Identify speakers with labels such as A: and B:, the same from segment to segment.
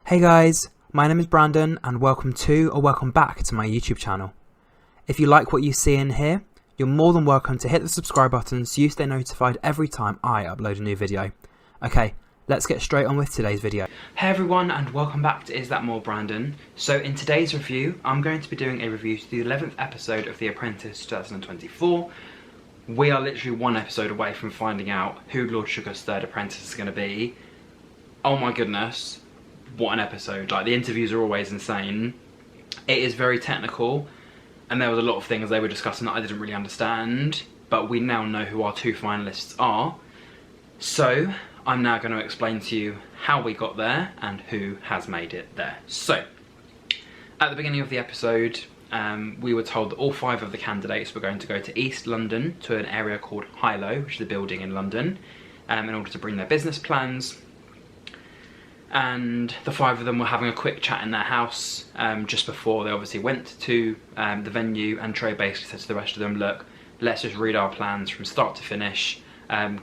A: Hey guys, my name is Brandon and welcome back to my YouTube channel. If you like what you see in here, you're more than welcome to hit the subscribe button so you stay notified every time I upload a new video. Okay, let's get straight on with today's video. Hey everyone and welcome back to Is That More Brandon. So in today's review, I'm going to be doing a review to the 11th episode of The Apprentice 2024. We are literally one episode away from finding out who Lord Sugar's third apprentice is going to be. Oh my goodness. What an episode. Like, the interviews are always insane. It is very technical and there was a lot of things they were discussing that I didn't really understand, but we now know who our two finalists are. So I'm now going to explain to you how we got there and who has made it there. So at the beginning of the episode, we were told that all 5 of the candidates were going to go to East London to an area called Hilo, which is a building in London, in order to bring their business plans. And the 5 of them were having a quick chat in their house just before they obviously went to the venue, and Trey basically said to the rest of them, look, let's just read our plans from start to finish,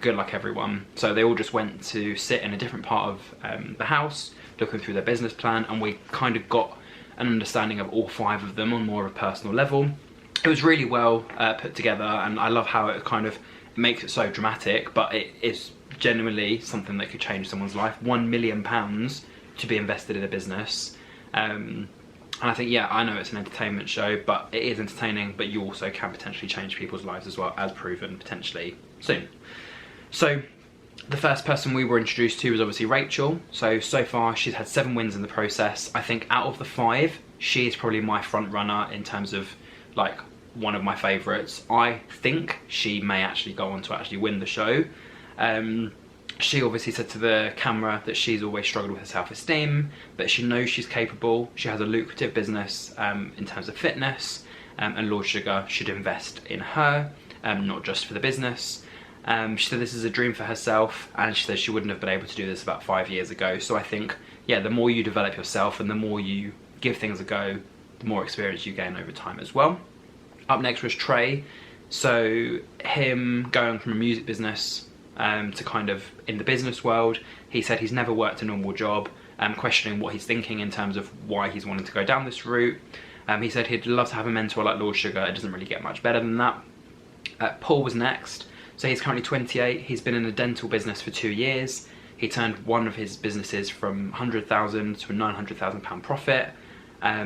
A: good luck everyone. So they all just went to sit in a different part of the house looking through their business plan, and we kind of got an understanding of all 5 of them on more of a personal level. It was really well put together, and I love how it kind of makes it so dramatic, but it is genuinely something that could change someone's life. £1 million to be invested in a business, and I think, yeah, I know it's an entertainment show, but it is entertaining, but you also can potentially change people's lives as well, as proven potentially soon. So the first person we were introduced to was obviously Rachel. So far she's had 7 wins in the process. I think out of the 5, she is probably my front runner in terms of, like, one of my favourites. I think she may actually go on to actually win the show. She obviously said to the camera that she's always struggled with her self-esteem, but she knows she's capable. She has a lucrative business in terms of fitness, and Lord Sugar should invest in her, not just for the business. She said this is a dream for herself, and she said she wouldn't have been able to do this about 5 years ago. So I think, yeah, the more you develop yourself and the more you give things a go, the more experience you gain over time as well. Up next was Trey. So him going from a music business to kind of in the business world, he said he's never worked a normal job, questioning what he's thinking in terms of why he's wanting to go down this route. He said he'd love to have a mentor like Lord Sugar. It doesn't really get much better than that. Paul was next. So he's currently 28. He's been in a dental business for 2 years. He turned one of his businesses from £100,000 to a £900,000 profit.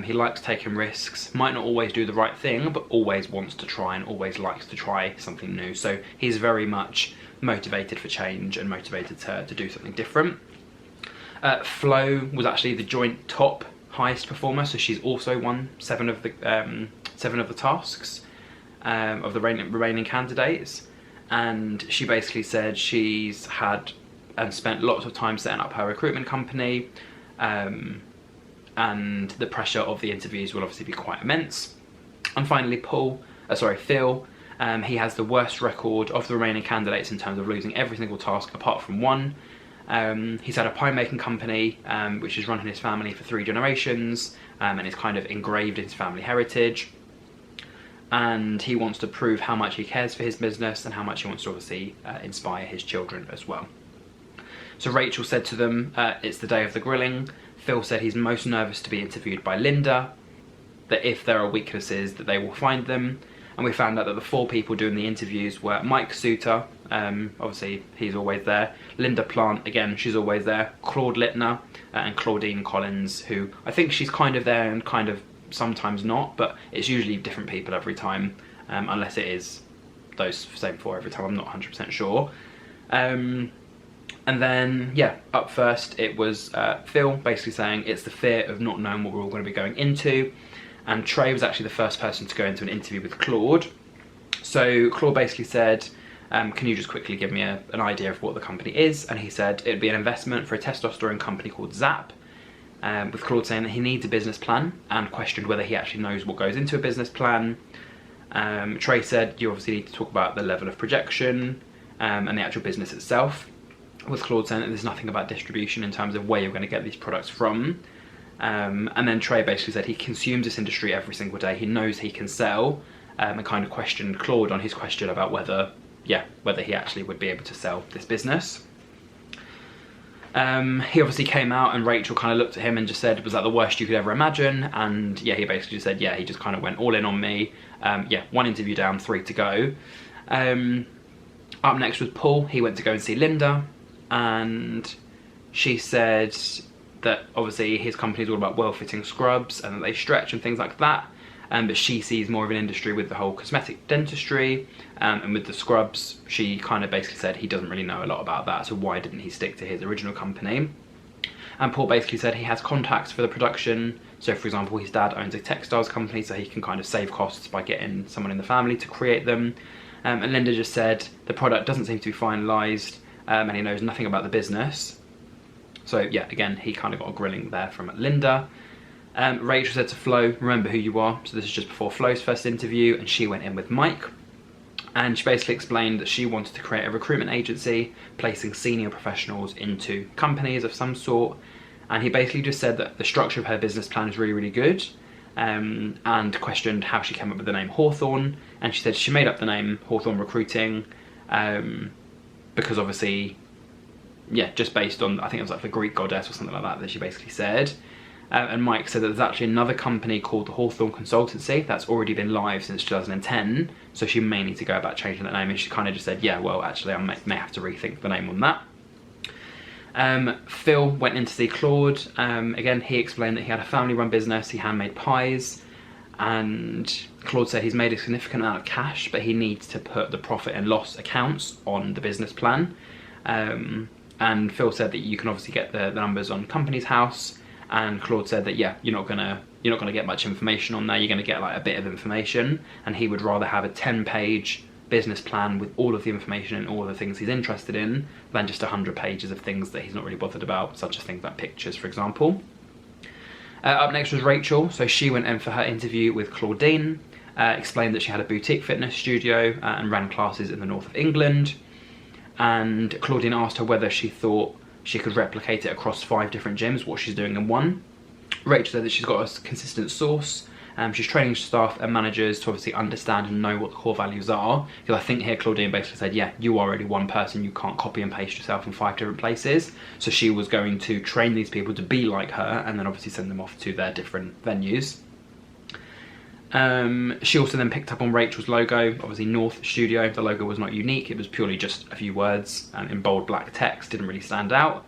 A: He likes taking risks, might not always do the right thing, but always wants to try and always likes to try something new. So he's very much motivated for change and motivated to do something different. Flo was actually the joint top highest performer, so she's also won 7 of the tasks of the remaining candidates, and she basically said she's had and spent lots of time setting up her recruitment company, and the pressure of the interviews will obviously be quite immense. And finally Phil, he has the worst record of the remaining candidates in terms of losing every single task apart from one. He's had a pie making company which has run in his family for 3 generations, and is kind of engraved in his family heritage, and he wants to prove how much he cares for his business and how much he wants to obviously inspire his children as well. So Rachel said to them, it's the day of the grilling. Phil said he's most nervous to be interviewed by Linda, that if there are weaknesses that they will find them. And we found out that the 4 people doing the interviews were Mike Suter, obviously he's always there, Linda Plant, again she's always there, Claude Littner, and Claudine Collins, who I think she's kind of there and kind of sometimes not, but it's usually different people every time, unless it is those same 4 every time, I'm not 100% sure. And then, yeah, up first it was Phil basically saying it's the fear of not knowing what we're all going to be going into. And Trey was actually the first person to go into an interview with Claude. So Claude basically said, can you just quickly give me an idea of what the company is? And he said it'd be an investment for a testosterone company called Zap. With Claude saying that he needs a business plan, and questioned whether he actually knows what goes into a business plan. Trey said you obviously need to talk about the level of projection and the actual business itself. With Claude saying that there's nothing about distribution in terms of where you're going to get these products from. And then Trey basically said he consumes this industry every single day, he knows he can sell, and kind of questioned Claude on his question about whether he actually would be able to sell this business. He obviously came out and Rachel kind of looked at him and just said, was that the worst you could ever imagine? And yeah, he basically just said, yeah, he just kind of went all in on me. Yeah, 1 interview down, 3 to go. Up next was Paul. He went to go and see Linda, and she said that obviously his company is all about well-fitting scrubs and that they stretch and things like that. But she sees more of an industry with the whole cosmetic dentistry, and with the scrubs, she kind of basically said he doesn't really know a lot about that, so why didn't he stick to his original company? And Paul basically said he has contacts for the production, so for example his dad owns a textiles company, so he can kind of save costs by getting someone in the family to create them. And Linda just said the product doesn't seem to be finalised, and he knows nothing about the business. So yeah, again, he kind of got a grilling there from Linda. Rachel said to Flo, remember who you are. So this is just before Flo's first interview, and she went in with Mike. And she basically explained that she wanted to create a recruitment agency, placing senior professionals into companies of some sort. And he basically just said that the structure of her business plan is really, really good, and questioned how she came up with the name Hawthorne. And she said she made up the name Hawthorne Recruiting because obviously, yeah, just based on, I think it was like the Greek goddess or something like that she basically said. And Mike said that there's actually another company called the Hawthorne Consultancy that's already been live since 2010, so she may need to go about changing that name. And she kind of just said, yeah, well, actually, I may have to rethink the name on that. Phil went in to see Claude. Again, he explained that he had a family-run business, he handmade pies, and Claude said he's made a significant amount of cash, but he needs to put the profit and loss accounts on the business plan. And Phil said that you can obviously get the numbers on Company's House. And Claude said that, yeah, you're not gonna get much information on there. You're gonna get like a bit of information, and he would rather have a 10-page business plan with all of the information and all of the things he's interested in than just 100 pages of things that he's not really bothered about, such as things like pictures, for example. Up next was Rachel. So she went in for her interview with Claudine, explained that she had a boutique fitness studio and ran classes in the north of England. And Claudine asked her whether she thought she could replicate it across 5 different gyms, what she's doing in one. Rachel said that she's got a consistent source. She's training staff and managers to obviously understand and know what the core values are. Because I think here Claudine basically said, yeah, you are already one person, you can't copy and paste yourself in 5 different places. So she was going to train these people to be like her, and then obviously send them off to their different venues. She also then picked up on Rachel's logo, obviously North Studio. The logo was not unique, it was purely just a few words in bold black text, didn't really stand out.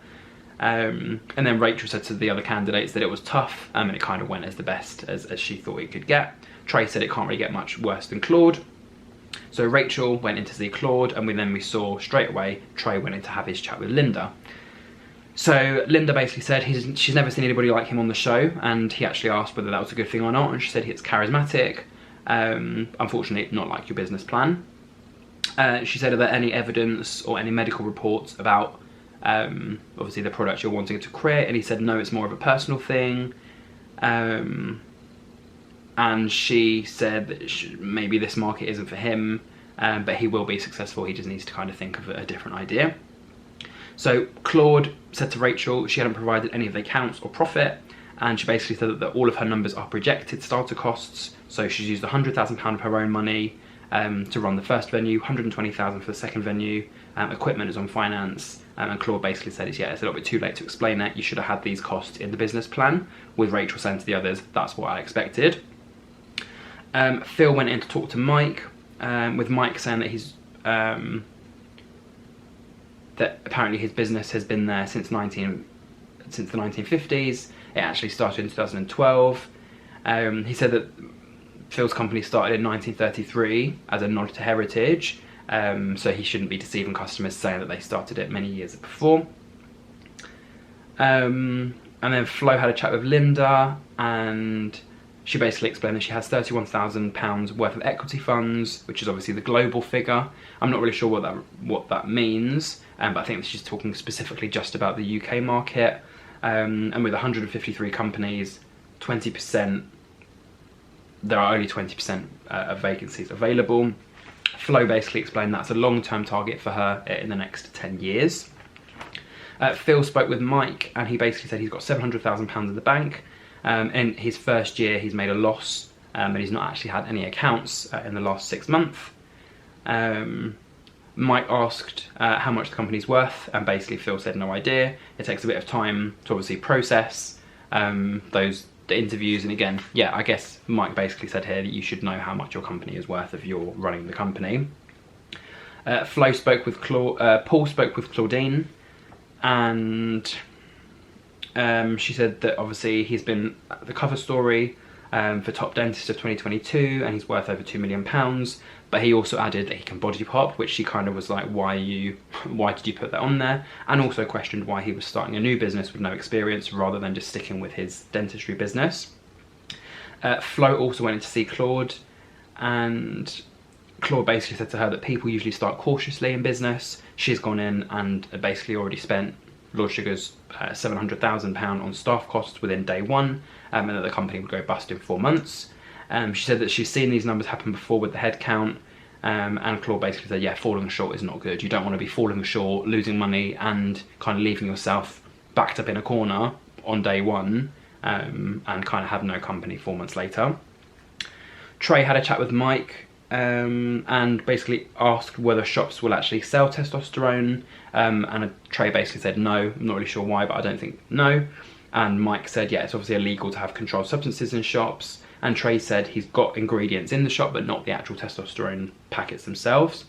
A: And then Rachel said to the other candidates that it was tough, and it kind of went as the best as she thought it could get. Trey said it can't really get much worse than Claude. So Rachel went in to see Claude, and we saw straight away Trey went in to have his chat with Linda. So Linda basically said she's never seen anybody like him on the show, and he actually asked whether that was a good thing or not, and she said he's charismatic, unfortunately not like your business plan. She said, are there any evidence or any medical reports about obviously the product you're wanting to create? And he said no, it's more of a personal thing. And she said that maybe this market isn't for him, but he will be successful, he just needs to kind of think of a different idea. So Claude said to Rachel she hadn't provided any of the accounts or profit, and she basically said that all of her numbers are projected starter costs. So she's used £100,000 of her own money to run the first venue, £120,000 for the second venue, equipment is on finance, and Claude basically said it's a little bit too late to explain it, you should have had these costs in the business plan, with Rachel saying to the others, that's what I expected. Phil went in to talk to Mike, with Mike saying that he's that apparently his business has been there since the 1950s. It actually started in 2012. He said that Phil's company started in 1933 as a nod to heritage, so he shouldn't be deceiving customers saying that they started it many years before. And then Flo had a chat with Linda, and she basically explained that she has £31,000 worth of equity funds, which is obviously the global figure. I'm not really sure what that means, but I think that she's talking specifically just about the UK market. And with 153 companies, 20%, there are only 20% of vacancies available. Flo basically explained that's a long-term target for her in the next 10 years. Phil spoke with Mike, and he basically said he's got £700,000 in the bank. In his first year, he's made a loss, and he's not actually had any accounts in the last 6 months. Mike asked how much the company's worth, and basically Phil said no idea. It takes a bit of time to obviously process the interviews, and again, yeah, I guess Mike basically said here that you should know how much your company is worth if you're running the company. Paul spoke with Claudine, and she said that obviously he's been the cover story for Top Dentist of 2022, and he's worth over £2 million. But he also added that he can body pop, which she kind of was like, why did you put that on there? And also questioned why he was starting a new business with no experience rather than just sticking with his dentistry business. Flo also went in to see Claude, and Claude basically said to her that people usually start cautiously in business. She's gone in and basically already spent Lord Sugar's £700,000 on staff costs within day one, and that the company would go bust in 4 months. She said that she's seen these numbers happen before with the headcount, and Claude basically said, yeah, falling short is not good. You don't want to be falling short, losing money, and kind of leaving yourself backed up in a corner on day one, and kind of have no company 4 months later. Trey had a chat with Mike, and basically asked whether shops will actually sell testosterone, and Trey basically said no. I'm not really sure why, but I don't think no. And Mike said, yeah, it's obviously illegal to have controlled substances in shops. And Trey said he's got ingredients in the shop, but not the actual testosterone packets themselves.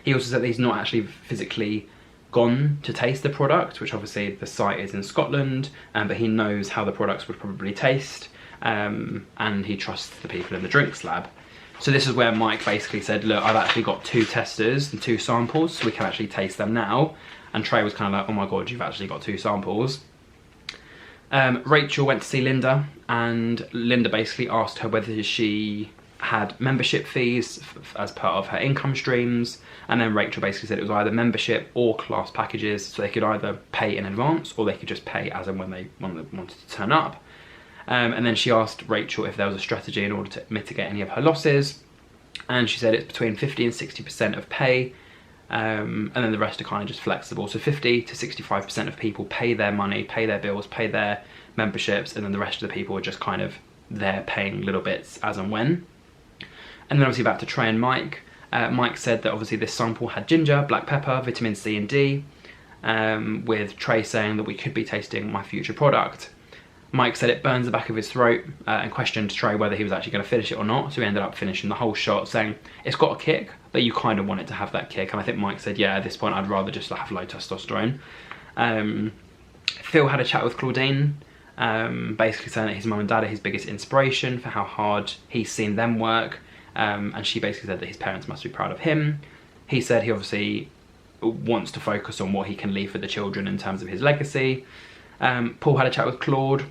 A: He also said that he's not actually physically gone to taste the product, which obviously the site is in Scotland, but he knows how the products would probably taste, and he trusts the people in the drinks lab. So this is where Mike basically said, look, I've actually got 2 testers and 2 samples, so we can actually taste them now. And Trey was kind of like, oh my God, you've actually got 2 samples. Rachel went to see Linda, and Linda basically asked her whether she had membership fees as part of her income streams, and then Rachel basically said it was either membership or class packages, so they could either pay in advance or they could just pay as and when they wanted to turn up. And then she asked Rachel if there was a strategy in order to mitigate any of her losses, and she said it's between 50 and 60% of pay, and then the rest are kind of just flexible. So 50 to 65% of people pay their money, pay their bills, pay their memberships, and then the rest of the people are just kind of there paying little bits as and when. And then obviously back to Trey and Mike. Mike said that obviously this sample had ginger, black pepper, vitamin C and D, with Trey saying that we could be tasting my future product. Mike said it burns the back of his throat, and questioned Trey whether he was actually going to finish it or not, so he ended up finishing the whole shot, saying it's got a kick, but you kind of want it to have that kick. And I think Mike said, yeah, at this point I'd rather just have low testosterone. Phil had a chat with Claudine, basically saying that his mum and dad are his biggest inspiration for how hard he's seen them work, and she basically said that his parents must be proud of him. He said he obviously wants to focus on what he can leave for the children in terms of his legacy. Paul had a chat with Claude,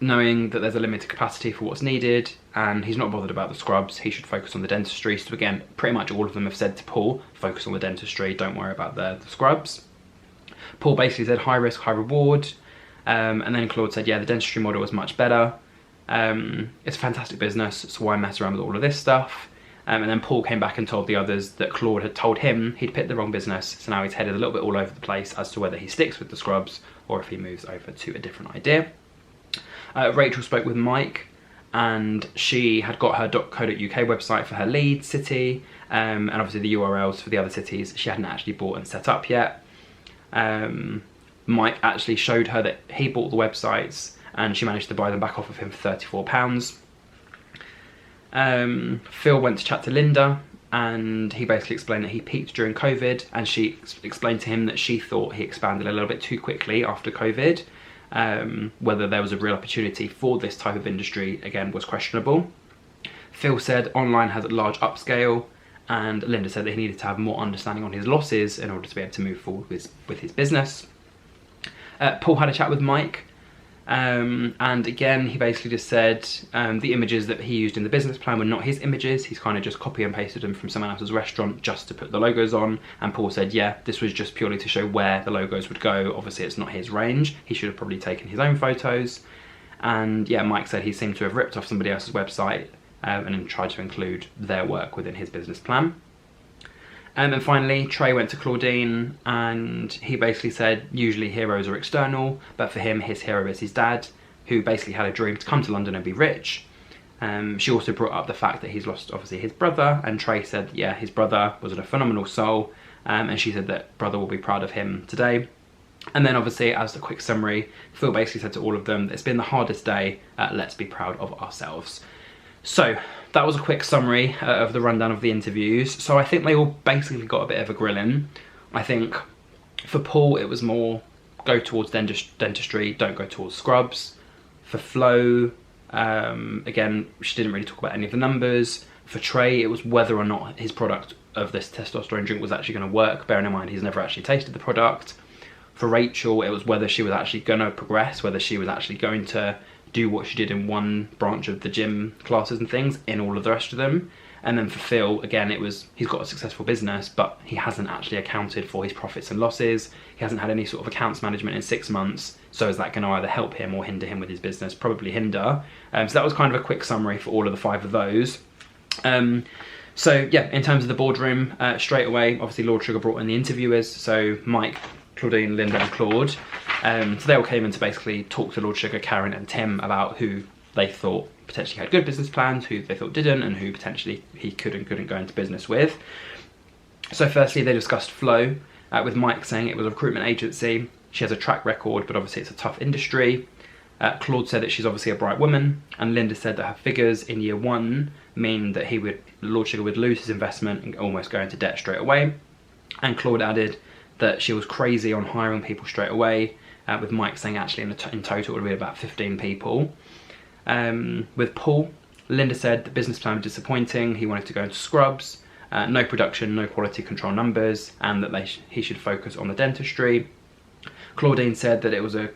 A: knowing that there's a limited capacity for what's needed, and he's not bothered about the scrubs. He should focus on the dentistry. So again, pretty much all of them have said to Paul, focus on the dentistry, don't worry about the scrubs. Paul basically said high risk, high reward, and then Claude said, yeah, the dentistry model is much better. It's a fantastic business, so why mess around with all of this stuff? And then Paul came back and told the others that Claude had told him he'd picked the wrong business, so now he's headed a little bit all over the place as to whether he sticks with the scrubs or if he moves over to a different idea. Rachel spoke with Mike, and she had got her .co.uk website for her lead city, and obviously the URLs for the other cities she hadn't actually bought and set up yet. Mike actually showed her that he bought the websites, and she managed to buy them back off of him for £34. Phil went to chat to Linda, and he basically explained that he peaked during COVID, and she explained to him that she thought he expanded a little bit too quickly after COVID. Whether there was a real opportunity for this type of industry, again, was questionable. Phil said online has a large upscale, and Linda said that he needed to have more understanding on his losses in order to be able to move forward with his business. Paul had a chat with Mike, and again, he basically just said the images that he used in the business plan were not his images. He's kind of just copy and pasted them from someone else's restaurant just to put the logos on. And Paul said, yeah, this was just purely to show where the logos would go. Obviously, it's not his range. He should have probably taken his own photos. And yeah, Mike said he seemed to have ripped off somebody else's website and then tried to include their work within his business plan. And then finally, Trey went to Claudine, and he basically said usually heroes are external, but for him, his hero is his dad, who basically had a dream to come to London and be rich. She also brought up the fact that he's lost, obviously, his brother, and Trey said, yeah, his brother was a phenomenal soul, and she said that brother will be proud of him today. And then obviously, as a quick summary, Phil basically said to all of them, it's been the hardest day, let's be proud of ourselves. So that was a quick summary of the rundown of the interviews. So I think they all basically got a bit of a grilling. I think for Paul, it was more go towards dentistry, don't go towards scrubs. For Flo, again, she didn't really talk about any of the numbers. For Trey, it was whether or not his product of this testosterone drink was actually going to work, bearing in mind he's never actually tasted the product. For Rachel, it was whether she was actually going to progress, whether she was actually going to do what she did in one branch of the gym classes and things in all of the rest of them. And then for Phil, again, it was he's got a successful business, but he hasn't actually accounted for his profits and losses. He hasn't had any sort of accounts management in 6 months. So is that going to either help him or hinder him with his business? Probably hinder. So that was kind of a quick summary for all of the 5 of those. So yeah, in terms of the boardroom, straight away, obviously Lord Sugar brought in the interviewers. So Mike, Claudine, Linda and Claude. So they all came in to basically talk to Lord Sugar, Karen and Tim about who they thought potentially had good business plans, who they thought didn't, and who potentially he could and couldn't go into business with. So firstly, they discussed Flo, with Mike saying it was a recruitment agency. She has a track record, but obviously it's a tough industry. Claude said that she's obviously a bright woman, and Linda said that her figures in year 1 mean that Lord Sugar would lose his investment and almost go into debt straight away. And Claude added that she was crazy on hiring people straight away, with Mike saying actually in total it would be about 15 people. With Paul, Linda said the business plan was disappointing, he wanted to go into scrubs, no production, no quality control numbers, and that he should focus on the dentistry. Claudine said that it was a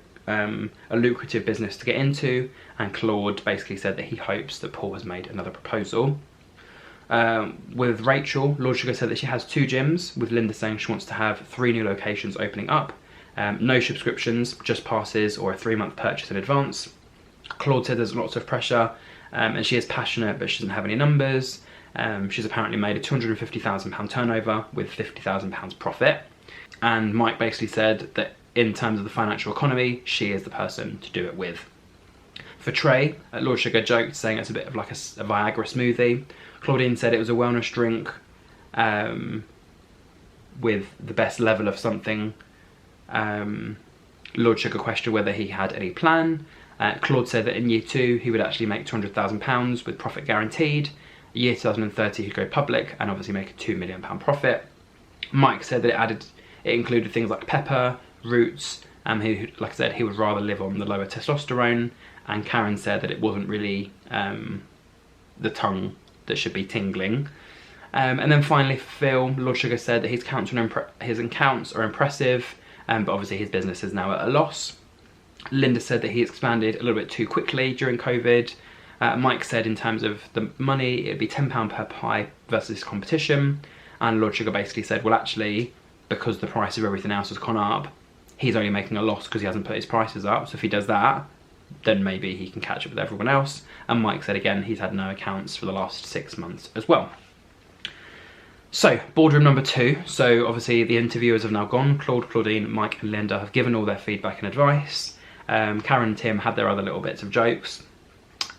A: lucrative business to get into, and Claude basically said that he hopes that Paul has made another proposal. With Rachel, Lord Sugar said that she has 2 gyms, with Linda saying she wants to have 3 new locations opening up. No subscriptions, just passes or a 3-month purchase in advance. Claude said there's lots of pressure, and she is passionate, but she doesn't have any numbers. She's apparently made a £250,000 turnover with £50,000 profit. And Mike basically said that in terms of the financial economy, she is the person to do it with. For Trey, Lord Sugar joked, saying it's a bit of like a Viagra smoothie. Claudine said it was a wellness drink with the best level of something. Lord Sugar questioned whether he had any plan. Claude said that in year 2 he would actually make £200,000 with profit guaranteed. Year 2030 he'd go public and obviously make a £2 million profit. Mike said that it included things like pepper, roots, and like I said, he would rather live on the lower testosterone. And Karen said that it wasn't really the tongue that should be tingling. And then finally for Phil, Lord Sugar said that his accounts are impressive, but obviously his business is now at a loss. Linda said that he expanded a little bit too quickly during COVID. Mike said in terms of the money, it'd be £10 per pie versus competition. And Lord Sugar basically said, well actually, because the price of everything else has gone up, he's only making a loss because he hasn't put his prices up. So if he does that, then maybe he can catch up with everyone else. And Mike said again, he's had no accounts for the last 6 months as well. So, boardroom number 2. So obviously the interviewers have now gone. Claude, Claudine, Mike and Linda have given all their feedback and advice. Karen and Tim had their other little bits of jokes.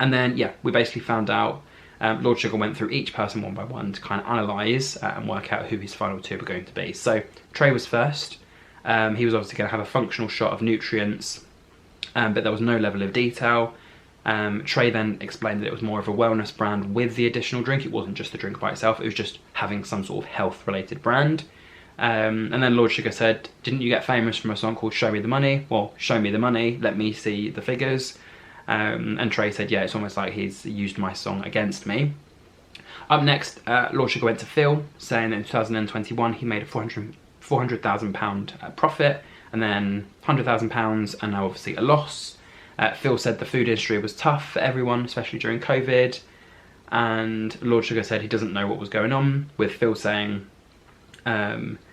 A: And then, yeah, we basically found out Lord Sugar went through each person one by one to kind of analyse and work out who his final 2 were going to be. So Trey was first. He was obviously going to have a functional shot of nutrients, but there was no level of detail. Trey then explained that it was more of a wellness brand with the additional drink. It wasn't just the drink by itself, it was just having some sort of health related brand. And then Lord Sugar said, didn't you get famous from a song called Show Me the Money? Well, show me the money, let me see the figures. And Trey said, yeah, it's almost like he's used my song against me. Up next, Lord Sugar went to Phil, saying that in 2021 he made a £400,000 profit, and then £100,000, and now obviously a loss. Phil said the food industry was tough for everyone, especially during COVID. And Lord Sugar said he doesn't know what was going on, with Phil saying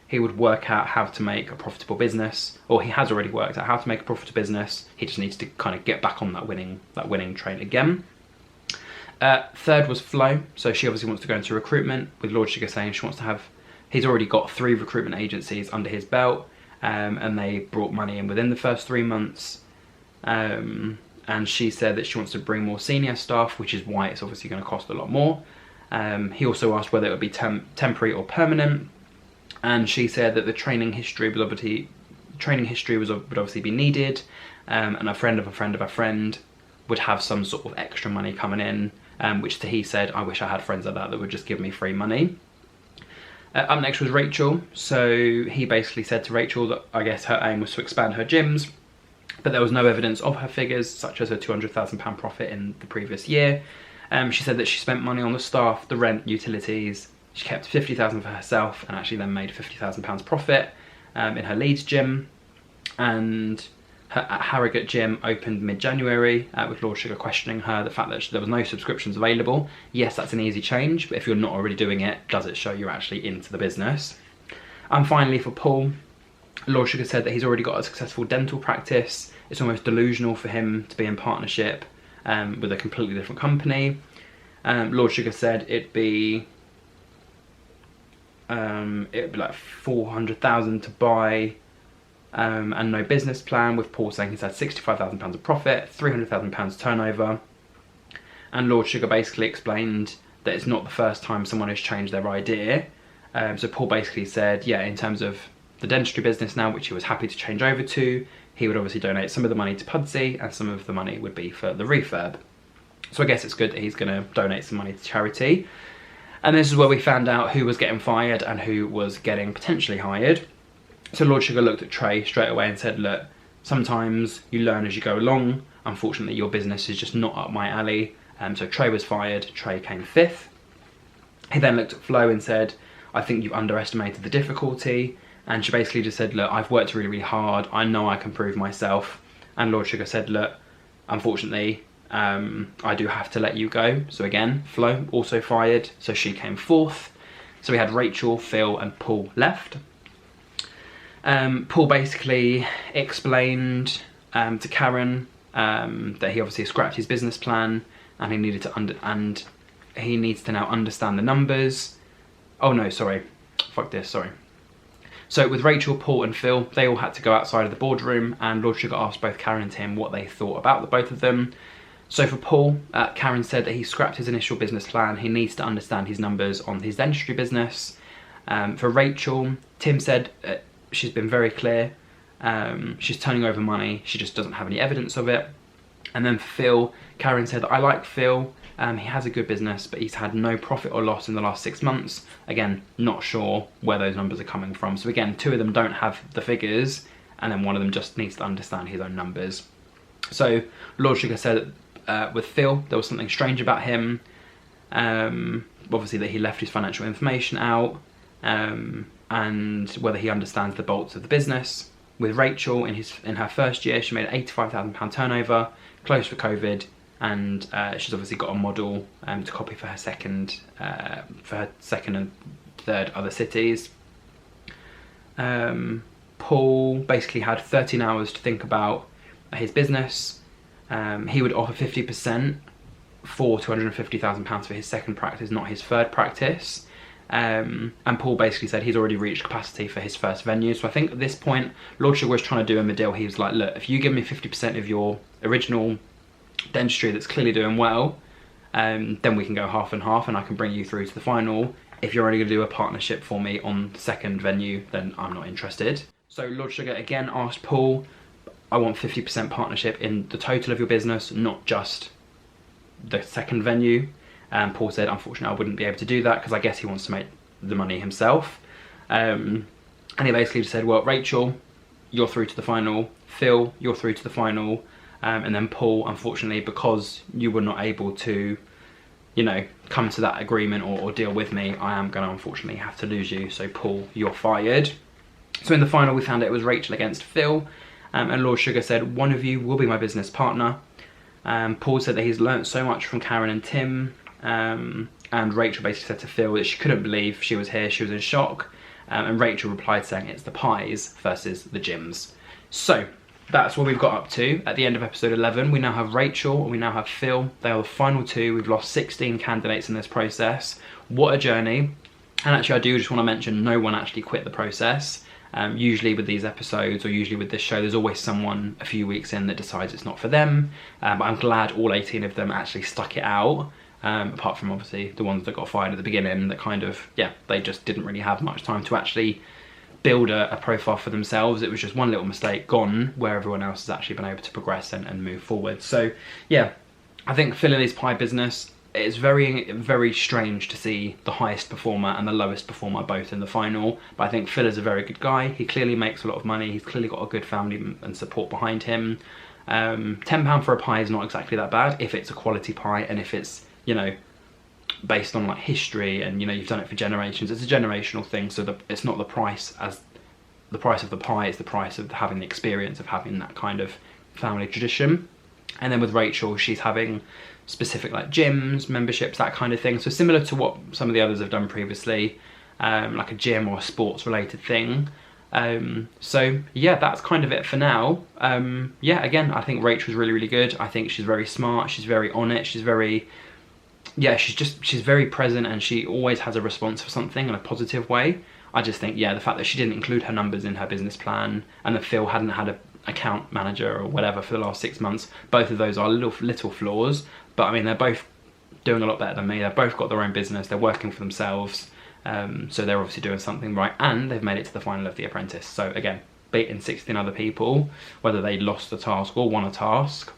A: he would work out how to make a profitable business, or he has already worked out how to make a profitable business. He just needs to kind of get back on that winning train again. Third was Flo, so she obviously wants to go into recruitment, with Lord Sugar saying she wants to have, he's already got 3 recruitment agencies under his belt, and they brought money in within the first 3 months. And and she said that she wants to bring more senior staff, which is why it's obviously going to cost a lot more. He also asked whether it would be temporary or permanent, and she said that the training history would obviously be needed, and a friend of a friend of a friend would have some sort of extra money coming in, which he said, I wish I had friends like that would just give me free money. Up next was Rachel. So he basically said to Rachel that I guess her aim was to expand her gyms, but there was no evidence of her figures, such as her £200,000 profit in the previous year. She said that she spent money on the staff, the rent, utilities. She kept $50,000 for herself and actually then made £50,000 profit in her Leeds gym. And her Harrogate gym opened mid-January, with Lord Sugar questioning her the fact that there was no subscriptions available. Yes, that's an easy change, but if you're not already doing it, does it show you're actually into the business? And finally for Paul, Lord Sugar said that he's already got a successful dental practice. It's almost delusional for him to be in partnership with a completely different company. Lord Sugar said it'd be like 400,000 to buy, and no business plan, with Paul saying he's had £65,000 of profit, £300,000 turnover. And Lord Sugar basically explained that it's not the first time someone has changed their idea. So Paul basically said, yeah, in terms of the dentistry business now, which he was happy to change over to, he would obviously donate some of the money to Pudsey and some of the money would be for the refurb. So I guess it's good that he's going to donate some money to charity. And this is where we found out who was getting fired and who was getting potentially hired. So Lord Sugar looked at Trey straight away and said, look, sometimes you learn as you go along. Unfortunately, your business is just not up my alley. So Trey was fired. Trey came 5th. He then looked at Flo and said, I think you've underestimated the difficulty. And she basically just said, look, I've worked really, really hard. I know I can prove myself. And Lord Sugar said, look, unfortunately, I do have to let you go. So again, Flo also fired. So she came 4th. So we had Rachel, Phil and Paul left. Paul basically explained to Karen that he obviously scrapped his business plan and he needed to he needs to now understand the numbers. Oh no, sorry. Fuck this, sorry. So with Rachel, Paul and Phil, they all had to go outside of the boardroom, and Lord Sugar asked both Karen and Tim what they thought about the both of them. So for Paul, Karen said that he scrapped his initial business plan. He needs to understand his numbers on his dentistry business. For Rachel, Tim said she's been very clear. She's turning over money. She just doesn't have any evidence of it. And then for Phil, Karen said, I like Phil. He has a good business, but he's had no profit or loss in the last 6 months. Again, not sure where those numbers are coming from. So again, 2 of them don't have the figures, and then 1 of them just needs to understand his own numbers. So Lord Sugar said that with Phil, there was something strange about him. Obviously that he left his financial information out, and whether he understands the bolts of the business. With Rachel, in her first year, she made an £85,000 turnover, closed for COVID, and she's obviously got a model to copy for her second and third other cities. Paul basically had 13 hours to think about his business. He would offer 50% for £250,000 for his second practice, not his third practice. And Paul basically said he's already reached capacity for his first venue. So I think at this point, Lord Sugar was trying to do him a deal. He was like, look, if you give me 50% of your original dentistry that's clearly doing well, then we can go half and half and I can bring you through to the final. If you're only going to do a partnership for me on the second venue, then I'm not interested. So Lord Sugar again asked Paul, I want 50% partnership in the total of your business, not just the second venue. And Paul said, unfortunately, I wouldn't be able to do that because I guess he wants to make the money himself. And he basically just said, well, Rachel, you're through to the final. Phil, you're through to the final. And then Paul, unfortunately, because you were not able to, you know, come to that agreement or deal with me, I am going to unfortunately have to lose you. So Paul, you're fired. So in the final, we found out it was Rachel against Phil. And Lord Sugar said, one of you will be my business partner. Paul said that he's learnt so much from Karen and Tim. And Rachel basically said to Phil that she couldn't believe she was here, she was in shock. And Rachel replied saying it's the pies versus the gyms. So that's what we've got up to at the end of episode 11. We now have Rachel and we now have Phil. They are the final 2. We've lost 16 candidates in this process. What a journey. And actually I do just want to mention no one actually quit the process. Usually with these episodes, or usually with this show, there's always someone a few weeks in that decides it's not for them. But I'm glad all 18 of them actually stuck it out. Apart from obviously the ones that got fired at the beginning, that kind of, yeah, they just didn't really have much time to actually build a profile for themselves. It was just one little mistake gone, where everyone else has actually been able to progress and move forward. So yeah, I think Phil and his pie business, it's very, very strange to see the highest performer and the lowest performer both in the final. But I think Phil is a very good guy. He clearly makes a lot of money. He's clearly got a good family and support behind him. £10 for a pie is not exactly that bad if it's a quality pie, and if it's, you know, based on like history, and you know, you've done it for generations. It's a generational thing, so it's not the price as the price of the pie, it's the price of having the experience of having that kind of family tradition. And then with Rachel, she's having specific like gyms, memberships, that kind of thing. So similar to what some of the others have done previously, like a gym or a sports related thing. So yeah, that's kind of it for now. Yeah, again, I think Rachel's really, really good. I think she's very smart, she's very on it, she's very, yeah, she's very present, and she always has a response for something in a positive way. I just think, yeah, the fact that she didn't include her numbers in her business plan, and that Phil hadn't had an account manager or whatever for the last 6 months, both of those are little flaws. But I mean, they're both doing a lot better than me. They've both got their own business, they're working for themselves, so they're obviously doing something right, and they've made it to the final of The Apprentice. So again, beating 16 other people, whether they lost the task or won a task.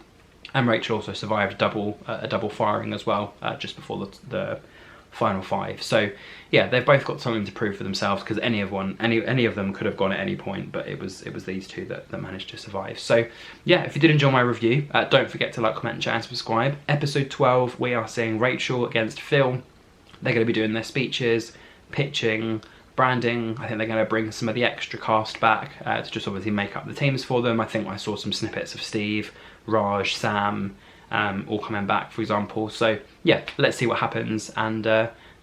A: And Rachel also survived a double firing as well, just before the final 5. So yeah, they've both got something to prove for themselves, because any of them could have gone at any point, but it was these two that managed to survive. So yeah, if you did enjoy my review, don't forget to like, comment, share and subscribe. Episode 12, we are seeing Rachel against Phil. They're going to be doing their speeches, pitching, branding. I think they're going to bring some of the extra cast back to just obviously make up the teams for them. I think I saw some snippets of Steve, Raj, Sam, all coming back, for example. So yeah, let's see what happens, and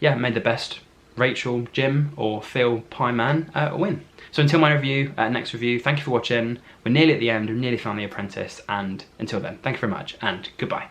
A: yeah, may the best Rachel, Jim, or Phil Pie Man win. So until my next review, thank you for watching. We're nearly at the end, we've nearly found The Apprentice, and until then, thank you very much, and goodbye.